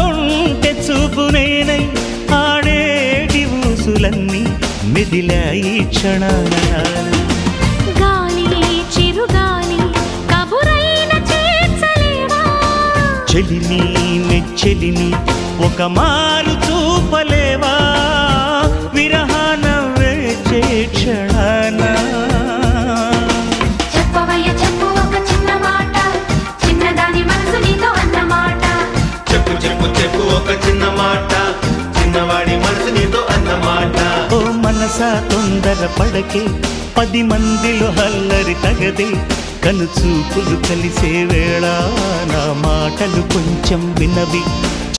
కొంటె చూపు నేనై ఆడేటి ఊసులన్నీ మెదిలాయి క్షణాల గాలి చిరుగాలి కబురైన చేర్చలేవా చెలిని నెచ్చెలిని ఒక మారు చూపలేవా విరహాన వేచే క్షణాన చెప్పవయ్య చెప్పు ఒక చిన్న మాట చిన్నదాని మనసు నీతో అన్నమాట చెప్పు చెప్పు చెప్పు ఒక చిన్న మాట చిన్నవాడి మనసు నీతో అన్నమాట ఓ మనసా తొందర పడకే 10 మందిలో హల్లరి తగదే కనుచూపులు కలిసే వేళ నా మాటలు కొంచెం వినవి